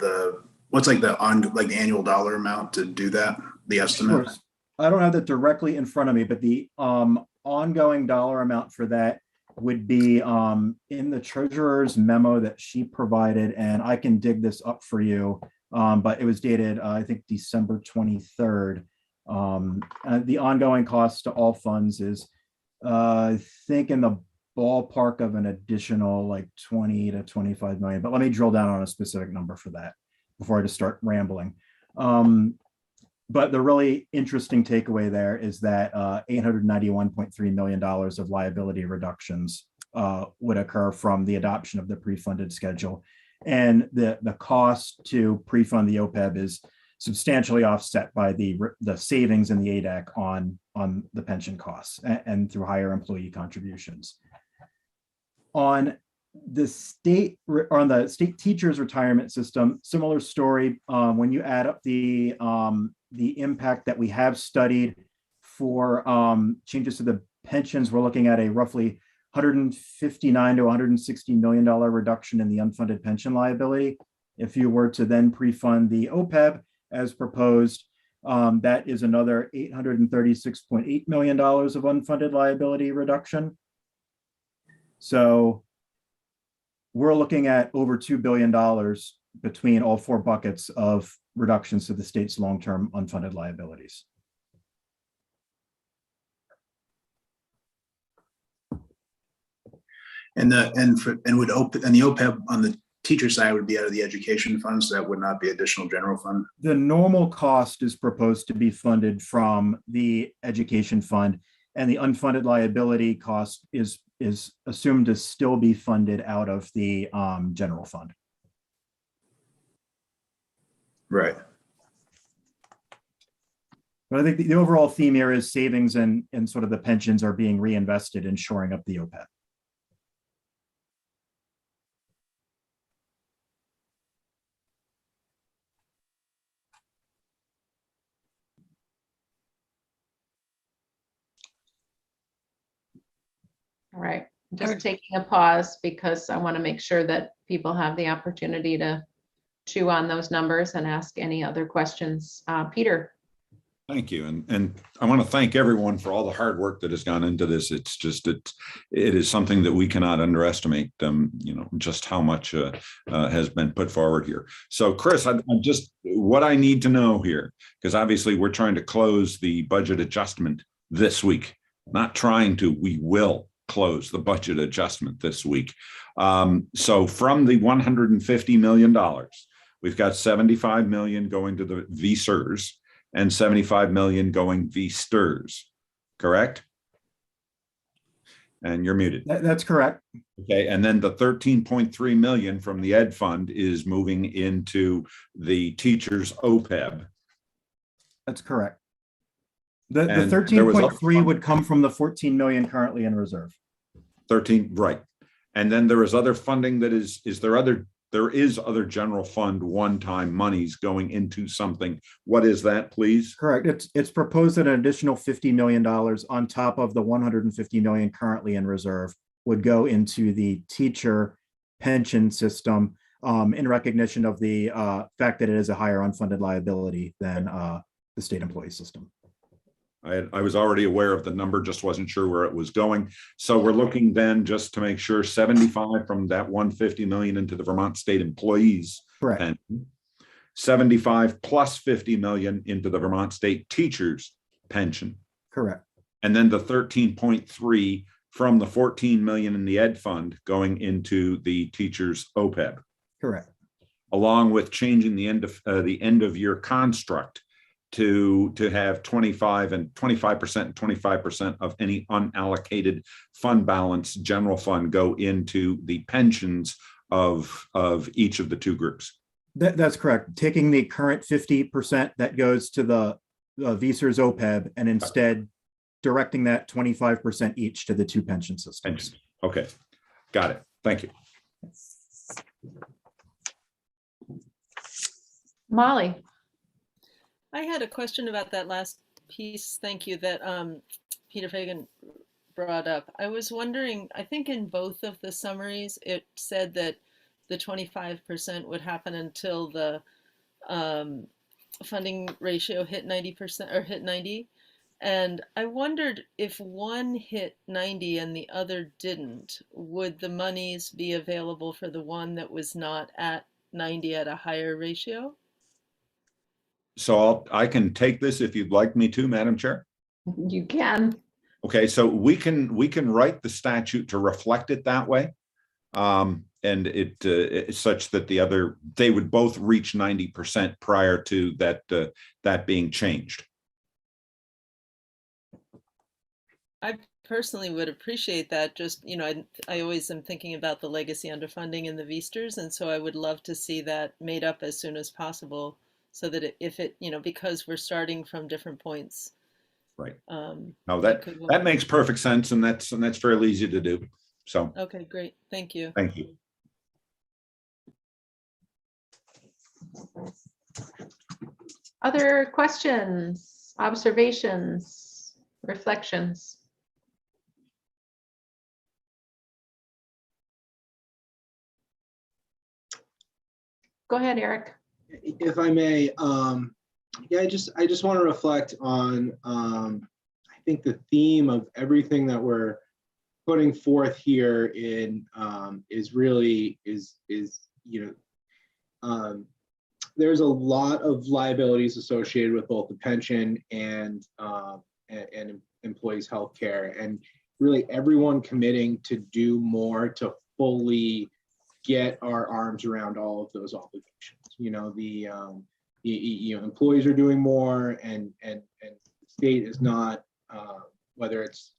Speaker 11: like the annual dollar amount to do that, the estimate?
Speaker 5: Sure. I don't have that directly in front of me, but the ongoing dollar amount for that would be in the treasurer's memo that she provided, and I can dig this up for you, but it was dated, I think, December 23rd. The ongoing cost to all funds is, I think, in the ballpark of an additional like 20 to 25 million, but let me drill down on a specific number for that before I just start rambling. But the really interesting takeaway there is that $891.3 million of liability reductions would occur from the adoption of the pre-funded schedule. And the cost to pre-fund the OPEB is substantially offset by the savings in the ADAC on the pension costs and through higher employee contributions. On the state teachers retirement system, similar story. When you add up the impact that we have studied for changes to the pensions, we're looking at a roughly $159 to $160 million reduction in the unfunded pension liability. If you were to then pre-fund the OPEB as proposed, that is another $836.8 million of unfunded liability reduction. So we're looking at over $2 billion between all four buckets of reductions to the state's long-term unfunded liabilities.
Speaker 11: And the OPEB on the teacher side would be out of the education fund, so that would not be additional general fund.
Speaker 5: The normal cost is proposed to be funded from the education fund, and the unfunded liability cost is assumed to still be funded out of the general fund.
Speaker 11: Right.
Speaker 5: But I think the overall theme here is savings and sort of the pensions are being reinvested in shoring up the OPEB.
Speaker 3: All right, just taking a pause because I want to make sure that people have the opportunity to chew on those numbers and ask any other questions. Peter.
Speaker 12: Thank you. And I want to thank everyone for all the hard work that has gone into this. It is something that we cannot underestimate, just how much has been put forward here. So Chris, I'm just what I need to know here, because obviously we're trying to close the budget adjustment this week, we will close the budget adjustment this week. So from the $150 million, we've got 75 million going to the VSERS and 75 million going VSTRS, correct? And you're muted.
Speaker 5: That's correct.
Speaker 12: Okay, and then the 13.3 million from the Ed Fund is moving into the teachers OPEB.
Speaker 5: That's correct. The 13.3 would come from the 14 million currently in reserve.
Speaker 12: 13, right. And then there is other funding that there is other general fund one-time monies going into something. What is that, please?
Speaker 5: Correct. It's proposed that an additional $50 million on top of the 150 million currently in reserve would go into the teacher pension system in recognition of the fact that it is a higher unfunded liability than the state employee system.
Speaker 12: I was already aware of the number, just wasn't sure where it was going. So we're looking then, just to make sure, 75 from that 150 million into the Vermont state employees.
Speaker 5: Correct.
Speaker 12: Pension, 75 plus 50 million into the Vermont state teachers pension.
Speaker 5: Correct.
Speaker 12: And then the 13.3 from the 14 million in the ed fund going into the teachers' OPEB,
Speaker 5: Correct.
Speaker 12: along with changing the end of year construct to have 25% and 25% of any unallocated fund balance general fund go into the pensions of each of the two groups.
Speaker 5: That's correct. Taking the current 50% that goes to the VSER's OPEB and instead directing that 25% each to the two pension systems.
Speaker 12: Okay, got it. Thank you.
Speaker 3: Molly.
Speaker 4: I had a question about that last piece. Thank you, that Peter Fagan brought up. I was wondering, I think in both of the summaries, it said that the 25% would happen until the funding ratio hit 90% or hit 90. And I wondered if one hit 90 and the other didn't, would the monies be available for the one that was not at 90 at a higher ratio?
Speaker 12: So I can take this if you'd like me to, Madam Chair.
Speaker 3: You can.
Speaker 12: Okay, so we can write the statute to reflect it that way. And it's such that they would both reach 90% prior to that being changed.
Speaker 4: I personally would appreciate that. Just, I always am thinking about the legacy underfunding in the VSTers, and so I would love to see that made up as soon as possible, so that because we're starting from different points.
Speaker 12: Right. No, that makes perfect sense, and that's fairly easy to do. So.
Speaker 4: Okay, great. Thank you.
Speaker 12: Thank you.
Speaker 3: Other questions, observations, reflections? Go ahead, Eric.
Speaker 7: If I may, yeah, I just want to reflect on I think the theme of everything that we're putting forth here is there's a lot of liabilities associated with both the pension and employees' health care, and really everyone committing to do more to fully get our arms around all of those obligations. Employees are doing more, and the state is not, whether it's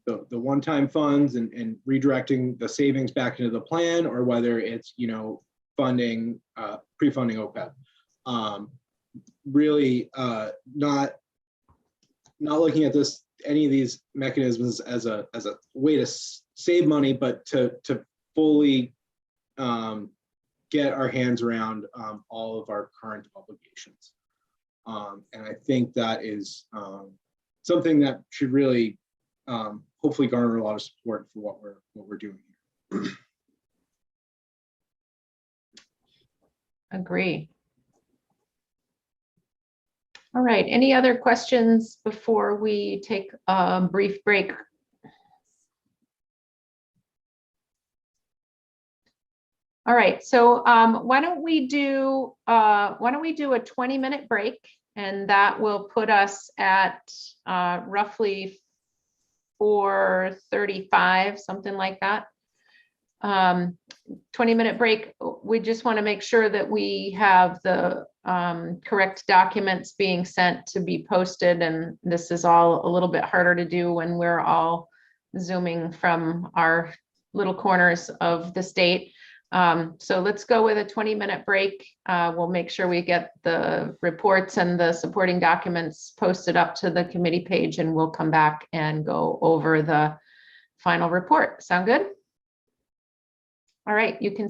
Speaker 7: the one-time funds and redirecting the savings back into the plan, or whether it's funding, pre-funding OPEB. Really not looking at any of these mechanisms as a way to save money, but to fully get our hands around all of our current obligations. And I think that is something that should really hopefully garner a lot of support for what we're doing here.
Speaker 3: Agree. All right, any other questions before we take a brief break? All right, so why don't we do a 20-minute break, and that will put us at roughly 4:35, something like that. 20-minute break. We just want to make sure that we have the correct documents being sent to be posted, and this is all a little bit harder to do when we're all Zooming from our little corners of the state. So let's go with a 20-minute break. We'll make sure we get the reports and the supporting documents posted up to the committee page, and we'll come back and go over the final report. Sound good? All right, you can